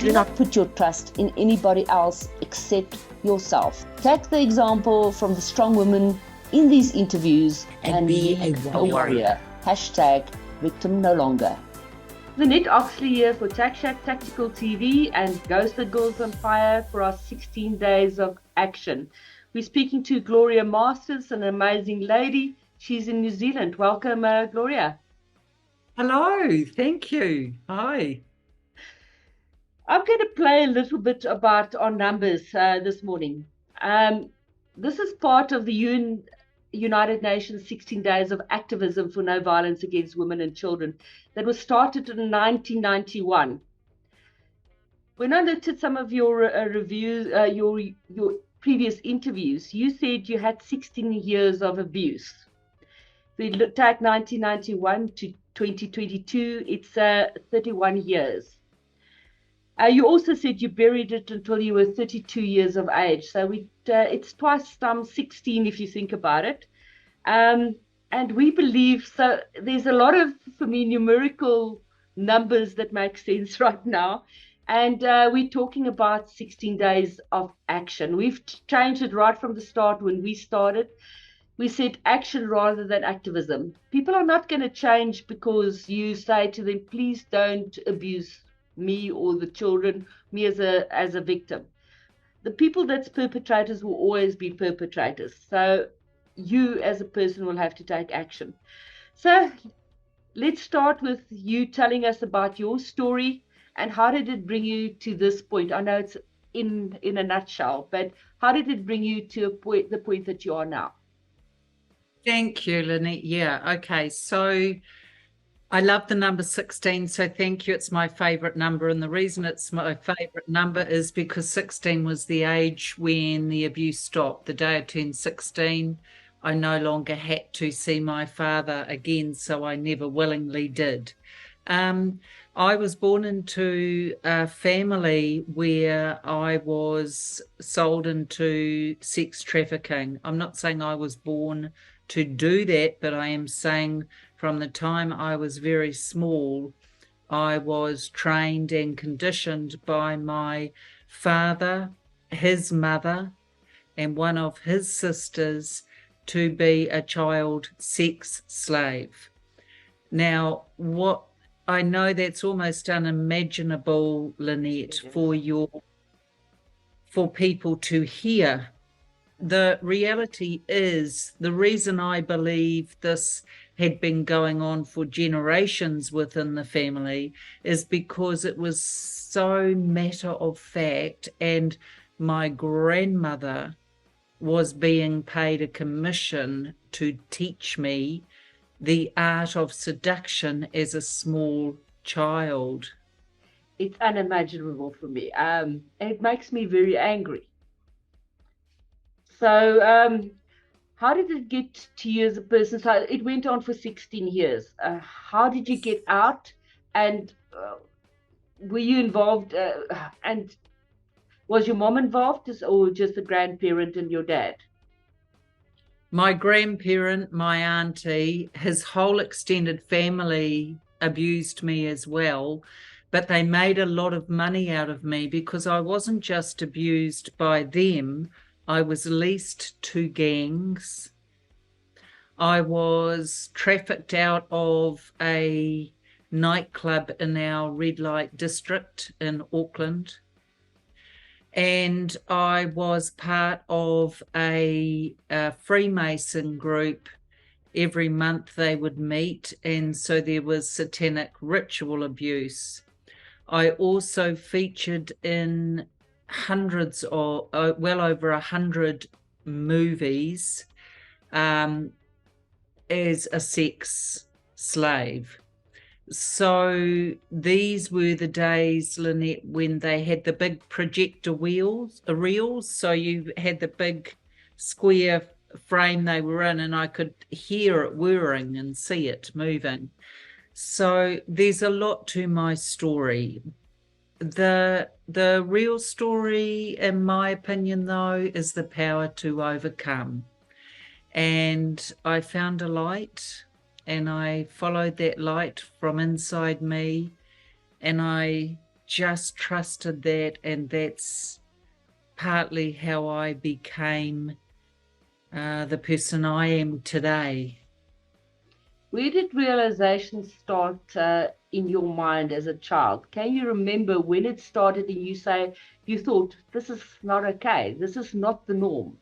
Do not put your trust in anybody else except yourself. Take the example from the strong women in these interviews and be a warrior. Hashtag victim no longer. Lynette Oxley here for Tack Shack Tactical TV and Ghosted Girls on Fire for our 16 days of action. We're speaking to Gloria Masters, an amazing lady. She's in New Zealand. Welcome, Gloria. Hello, thank you. Hi. I'm going to play a little bit about our numbers this morning. This is part of the United Nations 16 Days of Activism for No Violence Against Women and Children that was started in 1991. When I looked at some of your reviews, your previous interviews, you said you had 16 years of abuse. We looked at 1991 to 2022, it's 31 years. You also said you buried it until you were 32 years of age. So it's twice times 16 if you think about it. And we believe, so there's a lot of, for me, numerical numbers that make sense right now. And we're talking about 16 days of action. We've changed it right from the start when we started. We said action rather than activism. People are not going to change because you say to them, please don't abuse me or the children, me as a victim. The people that's perpetrators will always be perpetrators. So you as a person will have to take action. So let's start with you telling us about your story and how did it bring you to this point? I know it's in a nutshell, but how did it bring you to the point that you are now? Thank you, Lynette. Yeah, okay. So I love the number 16, so thank you. It's my favorite number. And the reason it's my favorite number is because 16 was the age when the abuse stopped. The day I turned 16, I no longer had to see my father again, so I never willingly did. I was born into a family where I was sold into sex trafficking. I'm not saying I was born to do that, but I am saying from the time I was very small, I was trained and conditioned by my father, his mother, and one of his sisters to be a child sex slave. Now, what I know that's almost unimaginable, Lynette, for people to hear. The reality is, the reason I believe this had been going on for generations within the family is because it was so matter of fact, and my grandmother was being paid a commission to teach me the art of seduction as a small child. It's unimaginable for me. And it makes me very angry. So how did it get to you as a person? So it went on for 16 years. How did you get out? And were you involved? And was your mom involved, or just a grandparent and your dad? My grandparent, my auntie, his whole extended family abused me as well. But they made a lot of money out of me because I wasn't just abused by them. I was leased to gangs. I was trafficked out of a nightclub in our red light district in Auckland. And I was part of a Freemason group. Every month they would meet, and so there was satanic ritual abuse. I also featured in hundreds of, well over 100 movies as a sex slave. So these were the days, Lynette, when they had the big projector reels. So you had the big square frame they were in, and I could hear it whirring and see it moving. So there's a lot to my story. The real story, in my opinion, though, is the power to overcome. And I found a light, and I followed that light from inside me, and I just trusted that, and that's partly how I became the person I am today. Where did realization start in your mind as a child? Can you remember when it started and you thought, this is not okay, this is not the norm,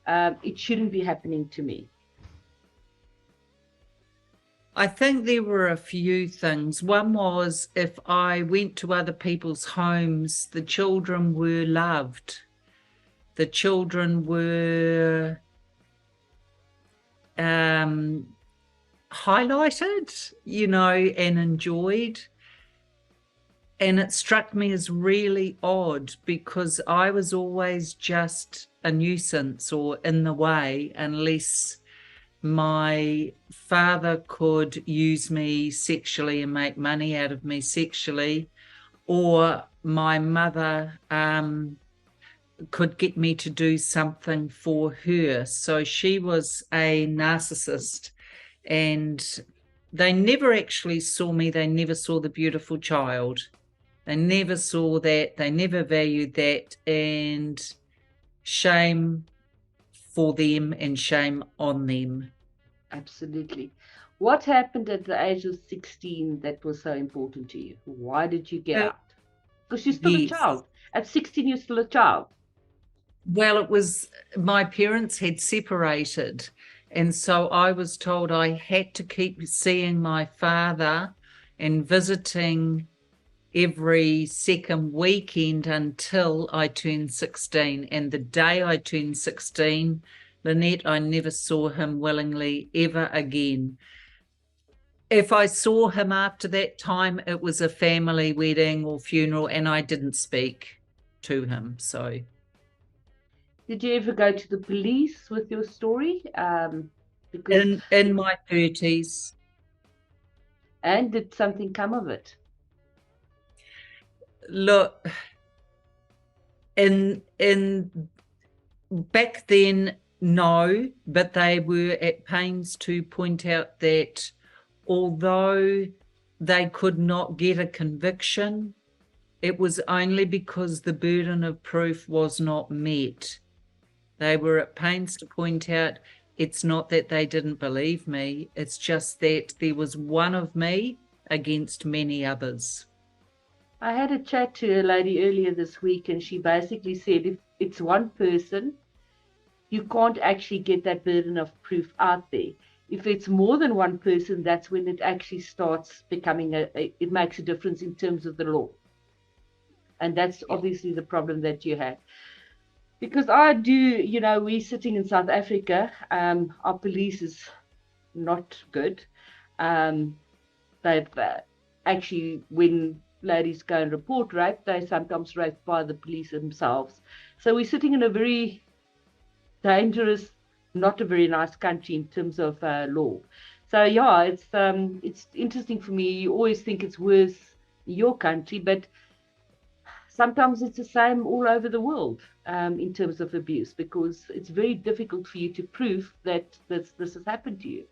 it shouldn't be happening to me? I think there were a few things. One was, if I went to other people's homes, the children were loved. The children were highlighted, and enjoyed. And it struck me as really odd, because I was always just a nuisance or in the way, unless my father could use me sexually and make money out of me sexually, or my mother could get me to do something for her. So she was a narcissist, and they never actually saw me. They never saw the beautiful child. They never saw that. They never valued that. And shame for them and shame on them. Absolutely. What happened at the age of 16 that was so important to you? Why did you get out? Because you're still a child. At 16, you're still a child. Well, it was, my parents had separated, and so I was told I had to keep seeing my father and visiting every second weekend until I turned 16. And the day I turned 16, Lynette, I never saw him willingly ever again. If I saw him after that time, it was a family wedding or funeral, and I didn't speak to him. So, did you ever go to the police with your story? Because in my 30s. And did something come of it? Look, in back then, no, but they were at pains to point out that although they could not get a conviction, it was only because the burden of proof was not met. They were at pains to point out it's not that they didn't believe me, it's just that there was one of me against many others. I had a chat to a lady earlier this week, and she basically said if it's one person, you can't actually get that burden of proof out there. If it's more than one person, that's when it actually starts becoming it makes a difference in terms of the law. And that's obviously the problem that you had. Because I do, we're sitting in South Africa, our police is not good. They've actually, when ladies go and report rape, they're sometimes raped by the police themselves. So we're sitting in a very dangerous, not a very nice country in terms of law. So yeah, it's interesting for me. You always think it's worse in your country, but sometimes it's the same all over the world in terms of abuse, because it's very difficult for you to prove that this has happened to you.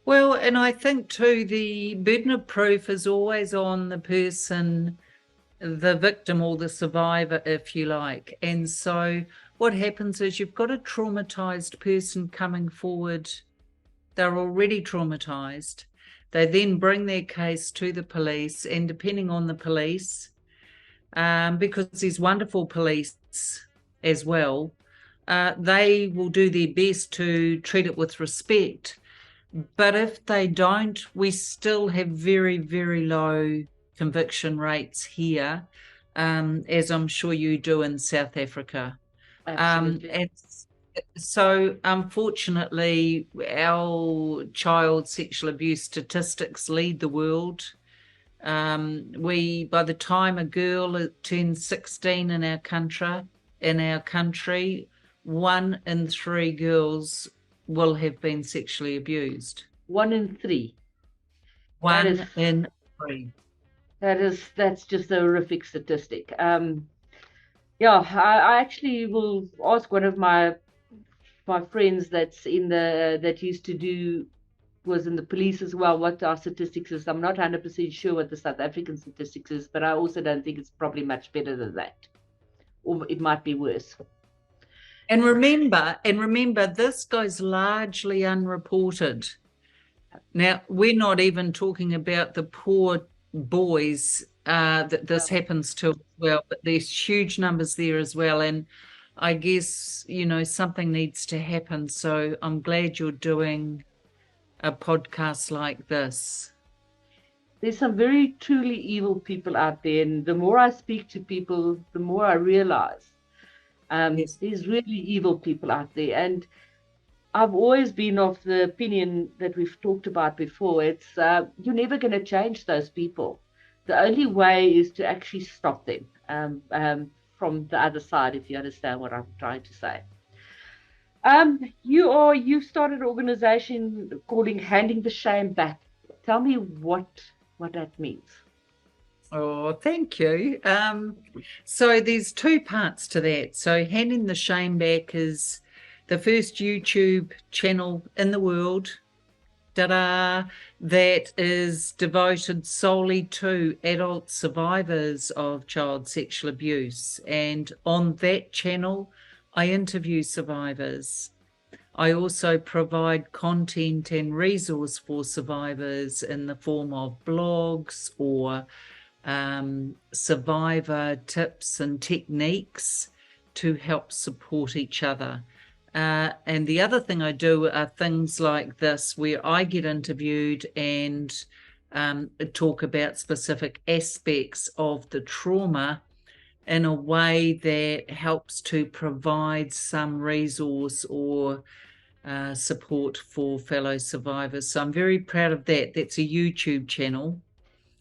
Well, and I think too, the burden of proof is always on the person, the victim or the survivor, if you like. And so what happens is you've got a traumatized person coming forward. They're already traumatized. They then bring their case to the police, and depending on the police, because there's wonderful police as well, they will do their best to treat it with respect. But if they don't, we still have very, very low conviction rates here, as I'm sure you do in South Africa. Absolutely. So unfortunately, our child sexual abuse statistics lead the world. By the time a girl turns 16 in our country, 1 in 3 girls will have been sexually abused. 1 in 3. 1 in 3. That's just a horrific statistic. Yeah, I actually will ask one of my friends that used to do was in the police as well, what our statistics is. I'm not 100% sure what the South African statistics is, but I also don't think it's probably much better than that. Or it might be worse. And remember, this goes largely unreported. Now, we're not even talking about the poor boys that this happens to as well, but there's huge numbers there as well. And I guess, something needs to happen. So I'm glad you're doing a podcast like this. There's some very truly evil people out there. And the more I speak to people, the more I realize Yes. there's really evil people out there. And I've always been of the opinion that we've talked about before. It's you're never going to change those people. The only way is to actually stop them from the other side, if you understand what I'm trying to say. You've started an organization calling Handing the Shame Back. Tell me what that means. Oh, thank you. So there's two parts to that. So Handing the Shame Back is the first YouTube channel in the world, that is devoted solely to adult survivors of child sexual abuse. And on that channel, I interview survivors. I also provide content and resource for survivors in the form of blogs or survivor tips and techniques to help support each other. And the other thing I do are things like this, where I get interviewed and talk about specific aspects of the trauma in a way that helps to provide some resource or support for fellow survivors. So I'm very proud of that. That's a YouTube channel.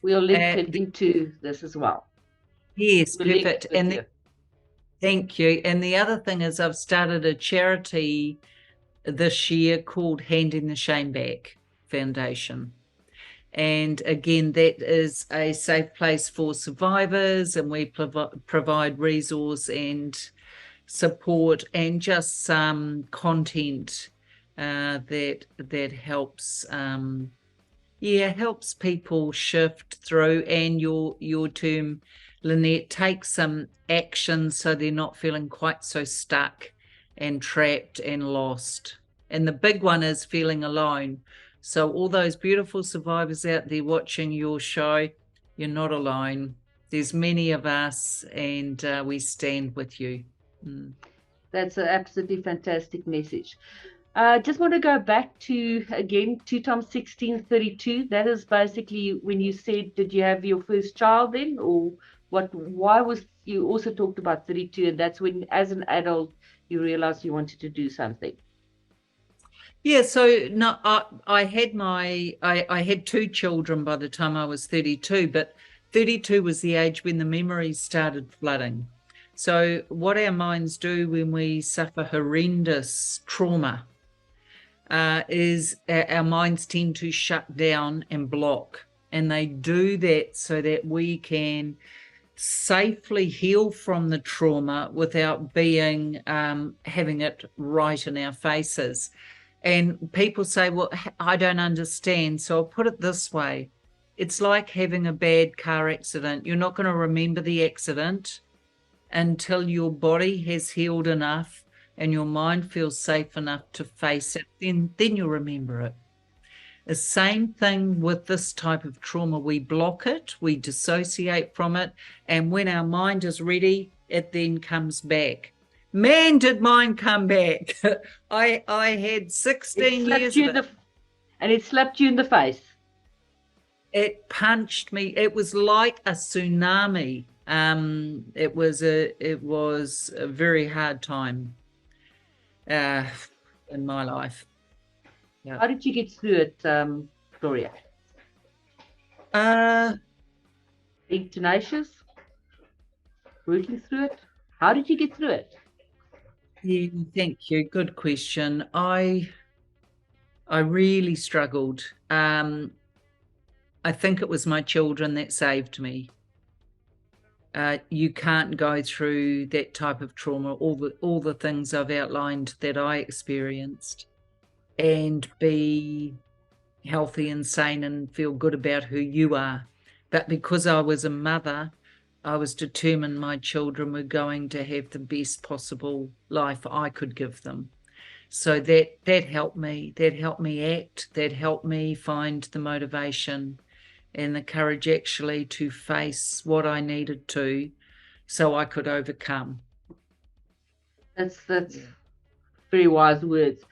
We'll link it into this as well. Yes, perfect. And thank you. And the other thing is I've started a charity this year called Handing the Shame Back Foundation. And again, that is a safe place for survivors, and we provide resource and support and just some content that helps helps people shift through, and your term, Lynette, take some action so they're not feeling quite so stuck and trapped and lost. And the big one is feeling alone. So all those beautiful survivors out there watching your show, you're not alone. There's many of us, and we stand with you. That's an absolutely fantastic message. Just want to go back to, again, 2 times 16, 32. That is basically when you said, did you have your first child then? Or why was you also talked about 32, and that's when, as an adult, you realized you wanted to do something? Yeah, so no, I had 2 children by the time I was 32, but 32 was the age when the memories started flooding. So what our minds do when we suffer horrendous trauma is our minds tend to shut down and block. And they do that so that we can safely heal from the trauma without being having it right in our faces. And people say, well, I don't understand. So I'll put it this way. It's like having a bad car accident. You're not going to remember the accident until your body has healed enough and your mind feels safe enough to face it. Then you'll remember it. The same thing with this type of trauma. We block it, we dissociate from it, and when our mind is ready, it then comes back. Man, did mine come back. I had 16 years of it. And it slapped you in the face. It punched me. It was like a tsunami. It was a very hard time in my life. Yeah. How did you get through it, Gloria? Being tenacious, working through it. How did you get through it? Yeah, thank you. Good question. I really struggled. I think it was my children that saved me. You can't go through that type of trauma, all the things I've outlined that I experienced, and be healthy and sane and feel good about who you are. But because I was a mother, I was determined my children were going to have the best possible life I could give them. So that helped me. That helped me act. That helped me find the motivation and the courage actually to face what I needed to so I could overcome. That's very wise words.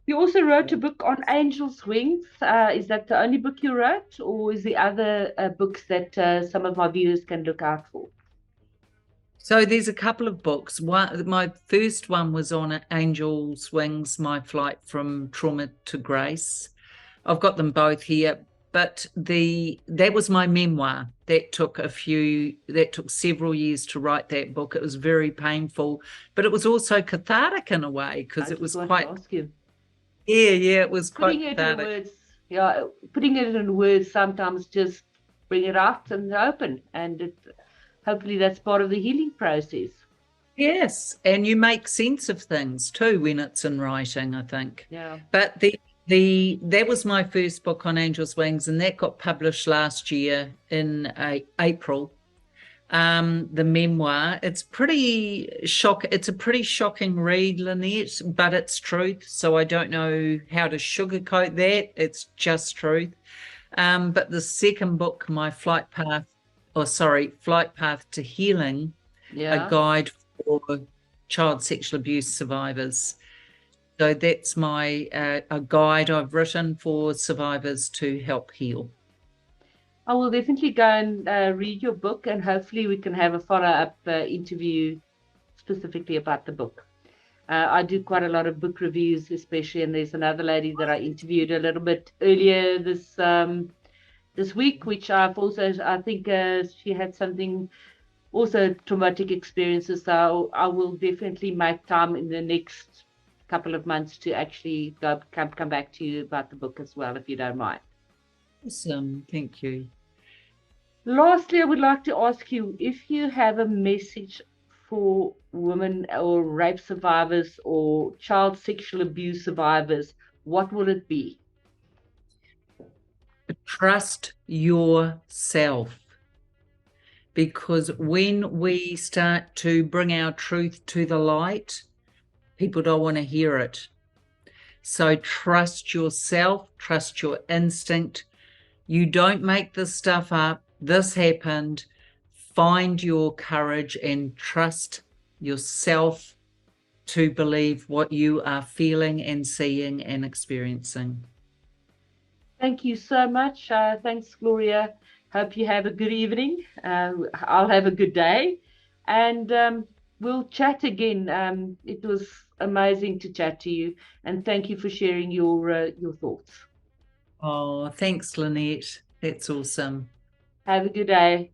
You also wrote a book on angel's wings. Is that the only book you wrote, or is there other books that some of my viewers can look out for? So there's a couple of books. My first one was on Angel's Wings, My Flight from Trauma to Grace. I've got them both here, but that was my memoir. That took several years to write that book. It was very painful, but it was also cathartic in a way, because it was quite. Ask you. Yeah, it was quite Putting it cathartic. in words, yeah, putting it in words sometimes just bring it out and open, and hopefully that's part of the healing process. Yes, and you make sense of things too when it's in writing, I think. Yeah. But that was my first book on Angel's Wings, and that got published last year in April. The memoir. It's a pretty shocking read, Lynette, but it's truth. So I don't know how to sugarcoat that. It's just truth. But the second book, Flight Path to Healing, Yeah. a guide for child sexual abuse survivors. So that's a guide I've written for survivors to help heal. I will definitely go and read your book, and hopefully we can have a follow-up interview specifically about the book. I do quite a lot of book reviews, especially, and there's another lady that I interviewed a little bit earlier this week, which I think she had something, also traumatic experiences. So I will definitely make time in the next couple of months to actually come back to you about the book as well, if you don't mind. Awesome, thank you. Lastly, I would like to ask you if you have a message for women or rape survivors or child sexual abuse survivors, what will it be? Trust yourself. Because when we start to bring our truth to the light, people don't want to hear it. So trust yourself, trust your instinct. You don't make this stuff up. This happened. Find your courage and trust yourself to believe what you are feeling and seeing and experiencing. Thank you so much. Thanks, Gloria. Hope you have a good evening. I'll have a good day. And we'll chat again. It was amazing to chat to you. And thank you for sharing your thoughts. Oh, thanks, Lynette. That's awesome. Have a good day.